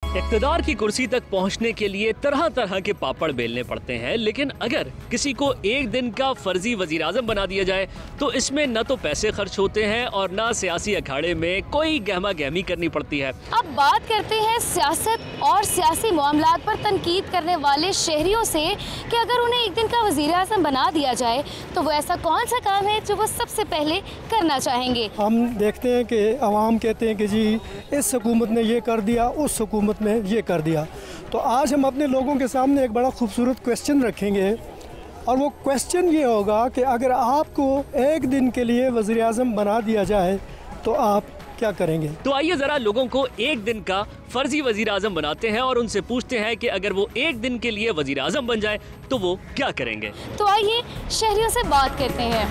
इक़्तिदार की कुर्सी तक पहुंचने के लिए तरह तरह के पापड़ बेलने पड़ते हैं, लेकिन अगर किसी को एक दिन का फर्जी वज़ीर आज़म बना दिया जाए तो इसमें न तो पैसे खर्च होते हैं और न सियासी अखाड़े में कोई गहमा गहमी करनी पड़ती है। अब बात करते हैं सियासत और सियासी मामलात पर तनकीद करने वाले शहरियों से कि अगर उन्हें एक दिन का वज़ीर आज़म बना दिया जाए तो वो ऐसा कौन सा काम है जो वो सबसे पहले करना चाहेंगे। हम देखते हैं कि अवाम कहते हैं कि जी इस हुकूमत ने ये कर दिया, उस हुकूमत में ये कर दिया। तो आज हम अपने लोगों के सामने एक बड़ा खूबसूरत क्वेश्चन रखेंगे और वो क्वेश्चन ये होगा कि अगर आपको एक दिन के लिए वज़ीर आज़म बना दिया जाए तो आप क्या करेंगे। तो आइए ज़रा लोगों को एक दिन का फर्जी वज़ीर आज़म बनाते हैं और उनसे पूछते हैं कि अगर वो एक दिन के लिए वज़ीर आज़म बन जाए तो वो क्या करेंगे। तो आइए शहरियों से बात करते हैं।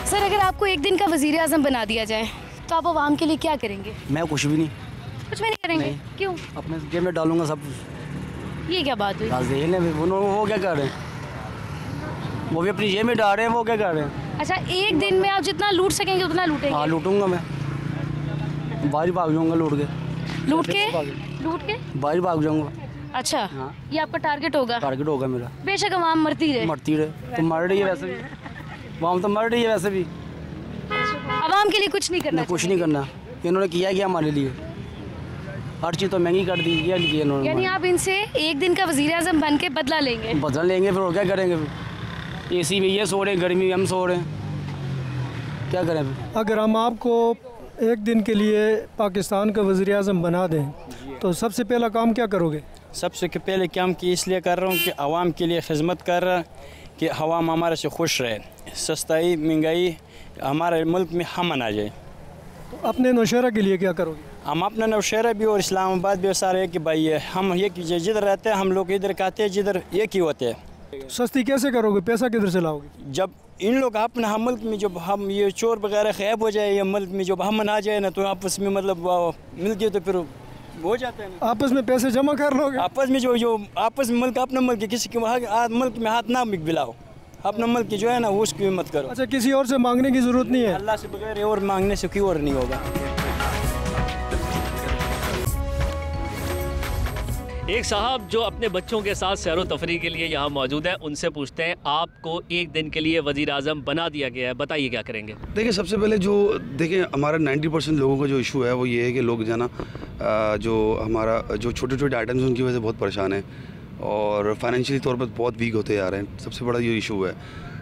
सर, अगर आपको एक दिन का वज़ीर आज़म बना दिया जाए तो आप आवाम के लिए क्या करेंगे। मैं कुछ भी नहीं करेंगे नहीं। क्यों? अपने जेब में डालूंगा सब। ये क्या बात हुई। वो क्या कर रहे हैं, वो भी अपनी जेब में डाल रहे हैं, वो क्या कर रहे हैं। अच्छा, एक दिन में आप जितना लूट सकेंगे उतना लूटेंगे। हाँ, लूटूंगा मैं, बाहर भाग जाऊंगा लूट के बाहर भाग जाऊंगा। अच्छा, हाँ। ये आपका टारगेट होगा मेरा। बेशक आवाम मरती रहे तो मर रही है वैसे भी, आवाम तो मर रही है वैसे भी। आवाम के लिए कुछ नहीं करना। कुछ नहीं करना, इन्होंने किया क्या हमारे लिए, हर चीज़ तो महंगी कर दी। क्या लिया इन्होंने। यानी आप इनसे एक दिन का वज़ीर आज़म बन के बदला लेंगे। फिर और क्या करेंगे। फिर एसी में ये सो रहे हैं, गर्मी में हम सो रहे हैं, क्या करें फिर। अगर हम आपको एक दिन के लिए पाकिस्तान का वज़ीर आज़म बना दें तो सबसे पहला काम क्या करोगे। सबसे पहले काम की इसलिए कर रहा हूँ कि आवाम के लिए खिदमत कर रहा कि आवाम हमारे से खुश रहे, सस्ताई महंगाई हमारे मुल्क में हम आ जाए। तो अपने नौशहरा के लिए क्या करोगे। हम अपना नौशहरा भी और इस्लामाबाद भी सारे कि भाई हम ये जिधर रहते हैं हम लोग इधर कहते हैं, जिधर एक ही होते हैं। सस्ती कैसे करोगे, पैसा किधर से लाओगे। जब इन लोग अपना हम मुल्क में जब हम ये चोर वगैरह गायब हो जाए या मुल्क में जब हम आ जाए ना तो आपस में मतलब मिल गए तो फिर हो जाते हैं। आपस में पैसे जमा कर लोगे। आपस में जो आपस में मुल्क अपना मुल्क किसी के मुल्क में हाथ ना मिलाओ, अपना मुल्क की जो है ना उसकी मत करो। अच्छा, किसी और से मांगने की ज़रूरत नहीं है। अल्लाह से बगैर और मांगने से क्यों और नहीं होगा। एक साहब जो अपने बच्चों के साथ सैर व तफरी के लिए यहाँ मौजूद है, उनसे पूछते हैं आपको एक दिन के लिए वज़ीर आज़म बना दिया गया है, बताइए क्या करेंगे। देखिए, सबसे पहले जो देखिए हमारा 90% लोगों का जो इशू है वो ये है कि लोग जो है ना जो हमारा जो छोटे छोटे आइटम्स उनकी वजह से बहुत परेशान हैं और फाइनेंशियली तौर पर बहुत वीक होते जा रहे हैं। सबसे बड़ा ये इशू है।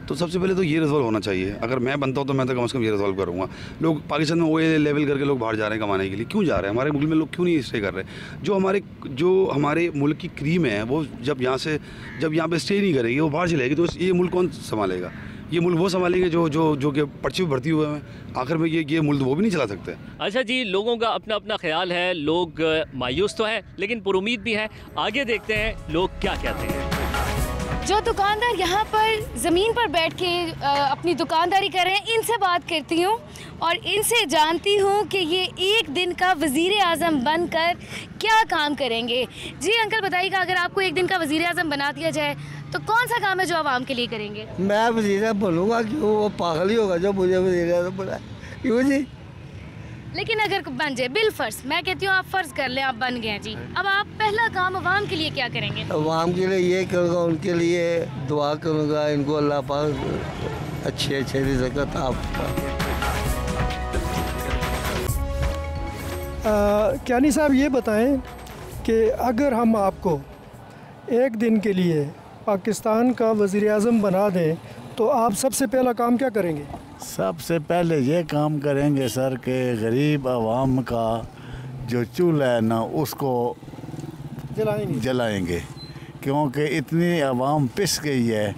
तो सबसे पहले तो ये रिजॉल्व होना चाहिए। अगर मैं बनता हूँ तो मैं तो कम से कम ये रिजॉल्व करूँगा। लोग पाकिस्तान में वो लेवल करके लोग बाहर जा रहे हैं कमाने के लिए, क्यों जा रहे हैं। हमारे मुल्क में लोग क्यों नहीं स्टे कर रहे। जो हमारे मुल्क की क्रीम है वो जब यहाँ पे स्टे नहीं करेगी, वो बाहर चलेगी, तो ये मुल्क कौन संभालेगा। ये मुल्क वो संभालेंगे जो कि पर्ची में भर्ती हुए हैं। आखिर में ये मुल्क वो भी नहीं चला सकते। अच्छा जी, लोगों का अपना अपना ख्याल है, लोग मायूस तो हैं लेकिन पुरुमीद भी हैं। आगे देखते हैं लोग क्या कहते हैं। जो दुकानदार यहाँ पर ज़मीन पर बैठ के अपनी दुकानदारी कर रहे हैं, इनसे बात करती हूँ और इनसे जानती हूँ कि ये एक दिन का वज़ीर आज़म बनकर क्या काम करेंगे। जी अंकल, बताइएगा अगर आपको एक दिन का वज़ीर आज़म बना दिया जाए तो कौन सा काम है जो आवाम के लिए करेंगे। मैं वज़ीर आज़म बनूँगा, क्यों वो पागल ही होगा जो मुझे वज़ीर आज़म बनाए, क्यों जी। लेकिन अगर बन जाए बिलफर्ज, मैं कहती हूँ आप फ़र्ज़ कर लें आप बन गए जी, अब आप पहला काम अवाम के लिए क्या करेंगे। अवाम के लिए ये करूँगा, उनके लिए दुआ करूँगा, इनको अल्लाह पाक अच्छे रिज़्क़ अता क्यानी साहब, ये बताएं कि अगर हम आपको एक दिन के लिए पाकिस्तान का वज़ीर आज़म बना दें तो आप सबसे पहला काम क्या करेंगे। सबसे पहले ये काम करेंगे सर कि गरीब आवाम का जो चूल्हा है ना उसको जलाएंगे क्योंकि इतनी आवाम पिस गई है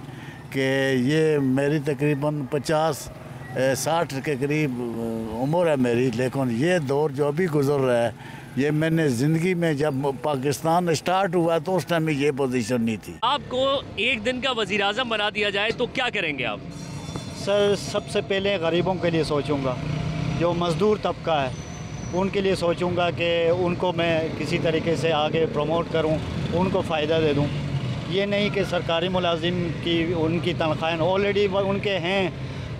कि ये मेरी तकरीबन 50-60 के करीब उम्र है मेरी, लेकिन ये दौर जो अभी गुजर रहा है ये मैंने ज़िंदगी में जब पाकिस्तान स्टार्ट हुआ तो उस टाइम में ये पोजीशन नहीं थी। आपको एक दिन का वज़ीर आज़म बना दिया जाए तो क्या करेंगे आप। सर, सबसे पहले गरीबों के लिए सोचूंगा, जो मज़दूर तबका है उनके लिए सोचूंगा कि उनको मैं किसी तरीके से आगे प्रमोट करूं, उनको फ़ायदा दे दूं। ये नहीं कि सरकारी मुलाजिम की उनकी तनख्वाहें ऑलरेडी उनके हैं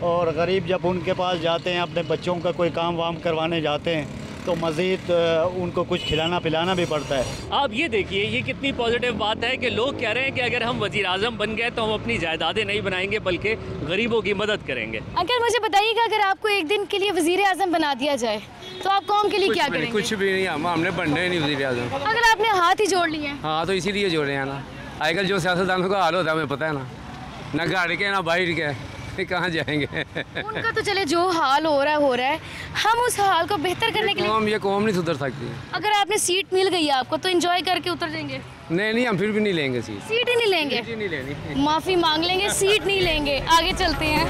और गरीब जब उनके पास जाते हैं अपने बच्चों का कोई काम वाम करवाने जाते हैं तो मज़ीद उनको कुछ खिलाना पिलाना भी पड़ता है। आप ये देखिए, ये कितनी पॉजिटिव बात है कि लोग कह रहे हैं कि अगर हम वज़ीर आज़म बन गए तो हम अपनी जायदादें नहीं बनाएंगे बल्कि गरीबों की मदद करेंगे। अंकल मुझे बताइएगा, अगर आपको एक दिन के लिए वज़ीर आज़म बना दिया जाए तो आप कौम के लिए क्या करेंगे? कुछ भी नहीं, हमने बनना ही नहीं वज़ीर आज़म। अगर आपने हाथ ही जोड़ लिए हैं? हाँ तो इसीलिए जोड़े हैं ना। आजकल जो सियासतदानों का हाल होता है हमें पता है ना गाड़ी के ना बाहर के, कहाँ जाएंगे। उनका तो चले जो हाल हो रहा है, हम उस हाल को बेहतर करने के लिए। ये कौम नहीं सुधर सकती। अगर आपने सीट मिल गई आपको तो एंजॉय करके उतर जाएंगे? नहीं, हम फिर भी नहीं लेंगे सीट ही नहीं लेंगे। नहीं लेनी, माफी मांग लेंगे, सीट नहीं लेंगे। आगे चलते हैं।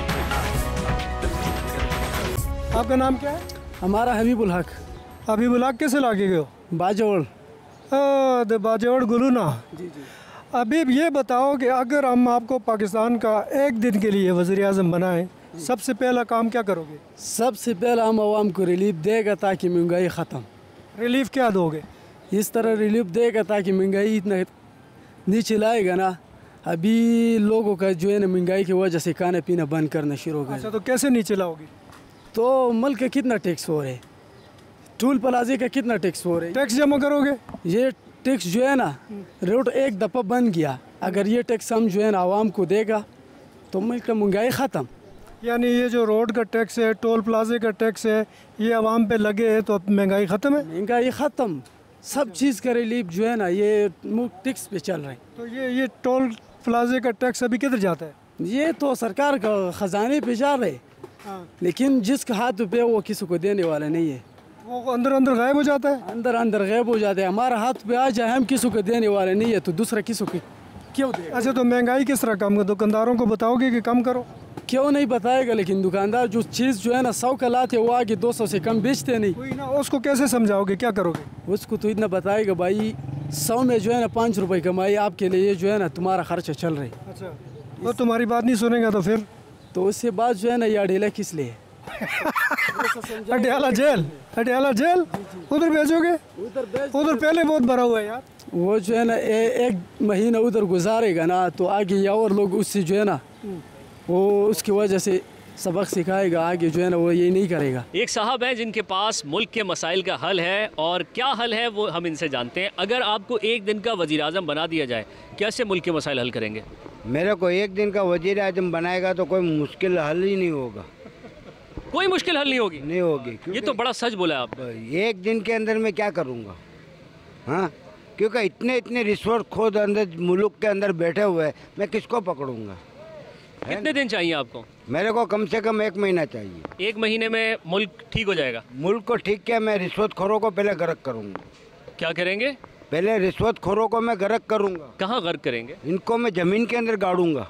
आपका नाम क्या है? हमारा हबीबुल हक। हबीबुल हक कैसे लागे गए हो? बाजोड़। बाजोड़ गुलूना। जी जी। अभी ये बताओ कि अगर हम आपको पाकिस्तान का एक दिन के लिए वज़ीर आज़म बनाएं, सबसे पहला काम क्या करोगे? सबसे पहला हम आवाम को रिलीफ देगा ताकि महंगाई ख़त्म। रिलीफ क्या दोगे? इस तरह रिलीफ देगा ताकि महंगाई इतना नीचे लाएगा ना। अभी लोगों का जो है ना महंगाई की वजह से खाना पीना बंद करना शुरू हो गया। अच्छा, तो कैसे नीचे लाओगे? तो मुल्क का कितना टैक्स हो रहा है, टूल प्लाजे का कितना टैक्स हो रहा है, टैक्स जमा करोगे? ये टैक्स जो है ना रोड एक दफ़ा बन गया, अगर ये टैक्स हम जो है ना आवाम को देगा तो मुल्क का महंगाई ख़त्म। यानी ये जो रोड का टैक्स है, टोल प्लाजे का टैक्स है, ये आवाम पे लगे है तो महंगाई ख़त्म है? महंगाई ख़त्म, सब चीज़ का रिलीफ जो है ना ये टैक्स पे चल रहा है। तो ये टोल प्लाजे का टैक्स अभी किधर जाता है? ये तो सरकार का ख़जाने पे जा रहा है। हाँ। लेकिन जिसका हाथ पे वो किसी को देने वाला नहीं है, वो अंदर अंदर गायब हो जाता है। अंदर गायब हो जाता है। हमारा हाथ पे आ जाए, हम किसी को देने वाले नहीं है तो दूसरा किसी को क्यों देगा? अच्छा, तो महंगाई किस तरह कम? दुकानदारों को बताओगे कि कम करो? क्यों नहीं बताएगा, लेकिन दुकानदार जो चीज़ जो है ना 100 का लाते वो आगे 200 से कम बेचते नहीं। कोई ना, उसको कैसे समझाओगे, क्या करोगे? उसको तो इतना बताएगा भाई 100 में जो है ना 5 रुपए कमाई आपके लिए जो है ना तुम्हारा खर्चा चल रहा है। अच्छा, तो तुम्हारी बात नहीं सुनेगा तो फिर? तो उससे बात जो है ना ये अडेला किस लिए? अडयाला जेल उधर भेजोगे? उधर पहले बहुत भरा हुआ है यार। वो जो है ना एक महीना उधर गुजारेगा ना तो आगे और लोग उससे जो है ना वो उसकी वजह से सबक सिखाएगा, आगे जो है ना वो ये नहीं करेगा। एक साहब हैं जिनके पास मुल्क के मसाइल का हल है, और क्या हल है वो हम इनसे जानते हैं। अगर आपको एक दिन का वज़ीर आज़म बना दिया जाए, कैसे मुल्क के मसाइल हल करेंगे? मेरे को एक दिन का वज़ीर आज़म बनाएगा तो कोई मुश्किल हल ही नहीं होगा। कोई मुश्किल हल नहीं होगी? नहीं होगी। ये तो बड़ा सच बोला आप। एक दिन के अंदर मैं क्या करूँगा? हाँ, क्योंकि इतने रिश्वत खोद अंदर मुल्क के अंदर बैठे हुए हैं, मैं किसको पकड़ूंगा? कितने दिन चाहिए आपको? मेरे को कम से कम 1 महीना चाहिए। 1 महीने में मुल्क ठीक हो जाएगा? मुल्क को ठीक क्या, मैं रिश्वतखोरों को पहले गर्क करूँगा। क्या करेंगे? पहले रिश्वतखोरों को मैं गर्क करूँगा। कहाँ गर्क करेंगे? इनको मैं ज़मीन के अंदर गाड़ूंगा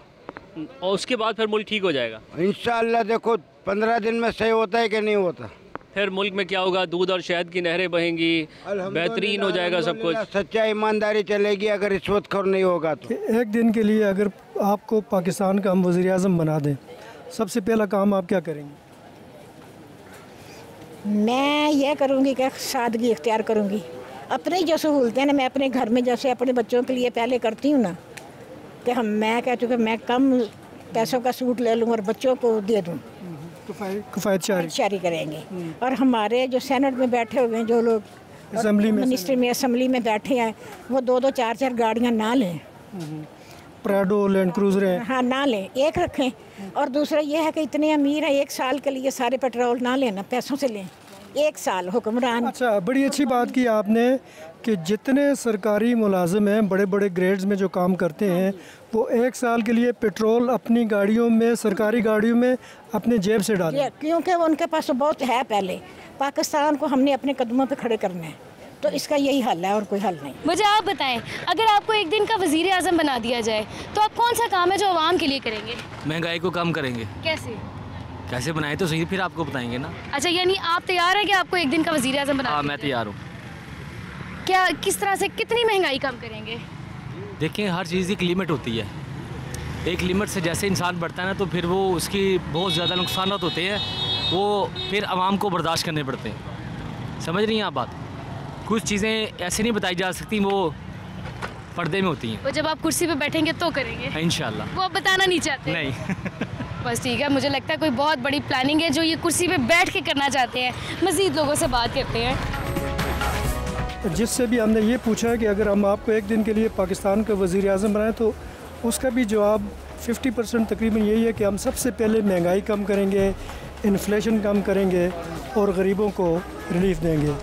और उसके बाद फिर मुल्क ठीक हो जाएगा इंशाअल्लाह। देखो 15 दिन में सही होता है कि नहीं होता। फिर मुल्क में क्या होगा? दूध और शहद की नहरें बहेंगी, बेहतरीन हो जाएगा सब कुछ। सच्चा ईमानदारी चलेगी अगर रिश्वतखोर नहीं होगा तो। एक दिन के लिए अगर आपको पाकिस्तान का हम वज़ीर आज़म बना दें, सबसे पहला काम आप क्या करेंगे? मैं ये करूँगी कि सादगी इख्तियार करूँगी। अपनी जो सहूलतें ना मैं अपने घर में जैसे अपने बच्चों के लिए पहले करती हूँ ना, कि मैं कहती हूँ कि मैं कम पैसों का सूट ले लूँ और बच्चों को दे दूँ, किफ़ायत करेंगे। और हमारे जो सेनेट में बैठे हुए हैं जो लोग, असम्बली में बैठे हैं, वो 2-2 4-4 गाड़ियाँ ना लें, प्राडो लैंड क्रूजर हैं, हाँ ना लें, एक रखें। और दूसरा ये है कि इतने अमीर हैं, 1 साल के लिए सारे पेट्रोल ना लेना, पैसों से लें 1 साल हुक्मरान। अच्छा, बड़ी अच्छी बात की आपने कि जितने सरकारी मुलाजिम हैं, बड़े बड़े ग्रेड्स में जो काम करते हैं, वो 1 साल के लिए पेट्रोल अपनी गाड़ियों में, सरकारी गाड़ियों में अपने जेब से डालें, क्योंकि उनके पास तो बहुत है। पहले पाकिस्तान को हमने अपने कदमों पे खड़े करना है, तो इसका यही हल है और कोई हल नहीं। मुझे आप बताएं, अगर आपको एक दिन का वज़ीर आज़म बना दिया जाए तो आप कौन सा काम है जो आवाम के लिए करेंगे? महंगाई को कम करेंगे। कैसे बनाए तो सही, फिर आपको बताएंगे ना। अच्छा, यानी आप तैयार हैं कि आपको एक दिन का वज़ीर आज़म बना? हाँ, मैं तैयार हूँ। क्या, किस तरह से, कितनी महंगाई कम करेंगे? देखें, हर चीज़ की लिमिट होती है। एक लिमिट से जैसे इंसान बढ़ता है ना, तो फिर वो उसकी बहुत ज़्यादा नुकसान होते हैं, वो फिर आवाम को बर्दाश्त करने पड़ते हैं। समझ रही हैं आप बात? कुछ चीज़ें ऐसे नहीं बताई जा सकती, वो पर्दे में होती हैं। वो जब आप कुर्सी पे बैठेंगे तो करेंगे इंशाल्लाह। वो आप बताना नहीं चाहते? नहीं। बस ठीक है, मुझे लगता है कोई बहुत बड़ी प्लानिंग है जो ये कुर्सी पे बैठ के करना चाहते हैं। मज़ीद लोगों से बात करते हैं। जिससे भी हमने ये पूछा है कि अगर हम आपको एक दिन के लिए पाकिस्तान का वज़ीर आज़म बनाएं तो उसका भी जवाब 50% तकरीबन यही है कि हम सबसे पहले महंगाई कम करेंगे, इन्फ्लेशन कम करेंगे और गरीबों को रिलीफ देंगे।